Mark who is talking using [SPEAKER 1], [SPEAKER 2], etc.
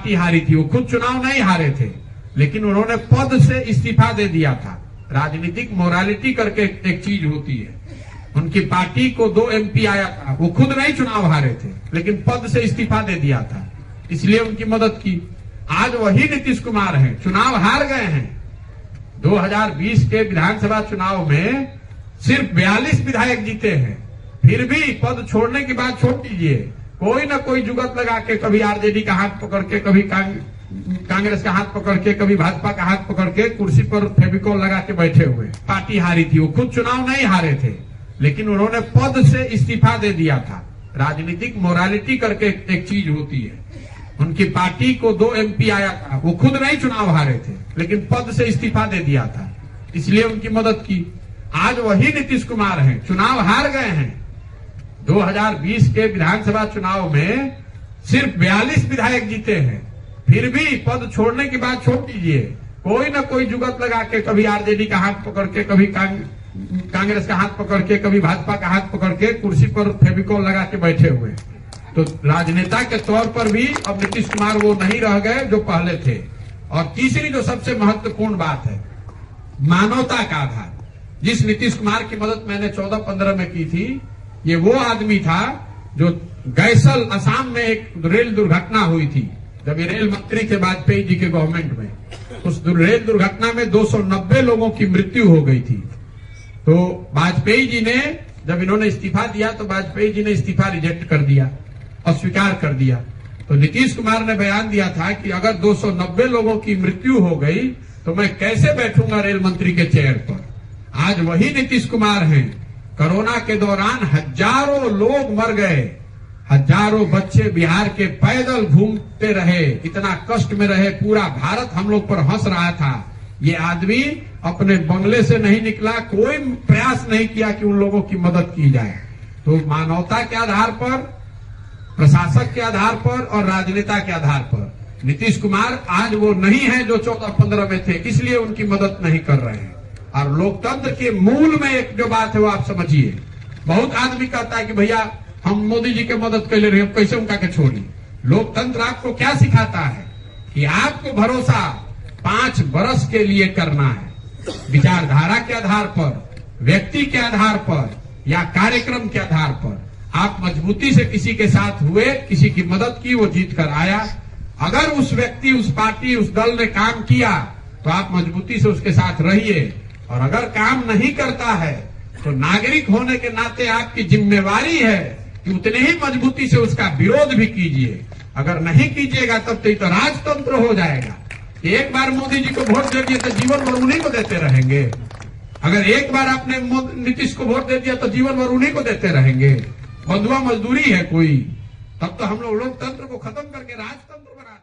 [SPEAKER 1] Party हारी थी। वो खुद चुनाव नहीं हारे थे, लेकिन उन्होंने पद से इस्तीफा दे दिया था। राजनीतिक मोरालिटी करके एक चीज होती है। उनकी पार्टी को 2 MP आया था, वो खुद नहीं चुनाव हारे थे, लेकिन पद से इस्तीफा दे दिया था, इसलिए उनकी मदद की। आज वही नीतीश कुमार हैं, चुनाव हार गए हैं। 2020 के विधानसभा चुनाव में सिर्फ 42 विधायक जीते हैं, फिर भी पद छोड़ने की बात छोड़ दीजिए, कोई ना कोई जुगत लगा के, कभी आरजेडी का हाथ पकड़ के, कभी कांग्रेस का हाथ पकड़ के, कभी भाजपा का हाथ पकड़ के कुर्सी पर फेविकॉल लगा के बैठे हुए। पार्टी हारी थी। वो खुद चुनाव नहीं हारे थे, लेकिन उन्होंने पद से इस्तीफा दे दिया था। राजनीतिक मोरालिटी करके एक चीज होती है। उनकी पार्टी को 2 MP आया था, वो खुद नहीं चुनाव हारे थे, लेकिन पद से इस्तीफा दे दिया था, इसलिए उनकी मदद की। आज वही नीतीश कुमार हैं, चुनाव हार गए हैं। 2020 के विधानसभा चुनाव में सिर्फ 42 विधायक जीते हैं, फिर भी पद छोड़ने की बात छोड़ दीजिए, कोई ना कोई जुगत लगा के, कभी आरजेडी का हाथ पकड़ के, कभी कांग्रेस का हाथ पकड़ के, कभी भाजपा का हाथ पकड़ के कुर्सी पर फेविकॉल लगा के बैठे हुए। तो राजनेता के तौर पर भी अब नीतीश कुमार वो नहीं रह गए जो पहले थे। और तीसरी जो सबसे महत्वपूर्ण बात है, मानवता का आधार। जिस नीतीश कुमार की मदद मैंने 14-15 में की थी, ये वो आदमी था जो गैसल असम में एक रेल दुर्घटना हुई थी, जब ये रेल मंत्री थे वाजपेयी जी के गवर्नमेंट में। उस रेल दुर्घटना में 290 लोगों की मृत्यु हो गई थी। तो वाजपेयी जी ने, जब इन्होंने इस्तीफा दिया तो वाजपेयी जी ने इस्तीफा रिजेक्ट कर दिया, अस्वीकार कर दिया। तो नीतीश कुमार ने बयान दिया था कि अगर 290 लोगों की मृत्यु हो गई तो मैं कैसे बैठूंगा रेल मंत्री के चेयर पर। आज वही नीतीश कुमार हैं। कोरोना के दौरान हजारों लोग मर गए, हजारों बच्चे बिहार के पैदल घूमते रहे, इतना कष्ट में रहे, पूरा भारत हम लोग पर हंस रहा था। ये आदमी अपने बंगले से नहीं निकला, कोई प्रयास नहीं किया कि उन लोगों की मदद की जाए। तो मानवता के आधार पर, प्रशासक के आधार पर और राजनेता के आधार पर नीतीश कुमार आज वो नहीं है जो 14-15 में थे, इसलिए उनकी मदद नहीं कर रहे हैं। और लोकतंत्र के मूल में एक जो बात है वो आप समझिए। बहुत आदमी कहता है कि भैया हम मोदी जी के मदद कर ले रहे हैं, कैसे उनका के छोड़ी। लोकतंत्र आपको क्या सिखाता है कि आपको भरोसा 5 वर्ष के लिए करना है, विचारधारा के आधार पर, व्यक्ति के आधार पर या कार्यक्रम के आधार पर। आप मजबूती से किसी के साथ हुए, किसी की मदद की, वो जीत कर आया। अगर उस व्यक्ति, उस पार्टी, उस दल ने काम किया तो आप मजबूती से उसके साथ रहिए, और अगर काम नहीं करता है तो नागरिक होने के नाते आपकी जिम्मेवारी है कि उतने ही मजबूती से उसका विरोध भी कीजिए। अगर नहीं कीजिएगा तब तो राजतंत्र हो जाएगा। एक बार मोदी जी को वोट दे दिए तो जीवन भर उन्हीं को देते रहेंगे। अगर एक बार आपने नीतीश को वोट दे दिया तो जीवन भर उन्हीं को देते रहेंगे। बंधुआ मजदूरी है कोई, तब तो हम लोग लोकतंत्र को खत्म करके राजतंत्र बना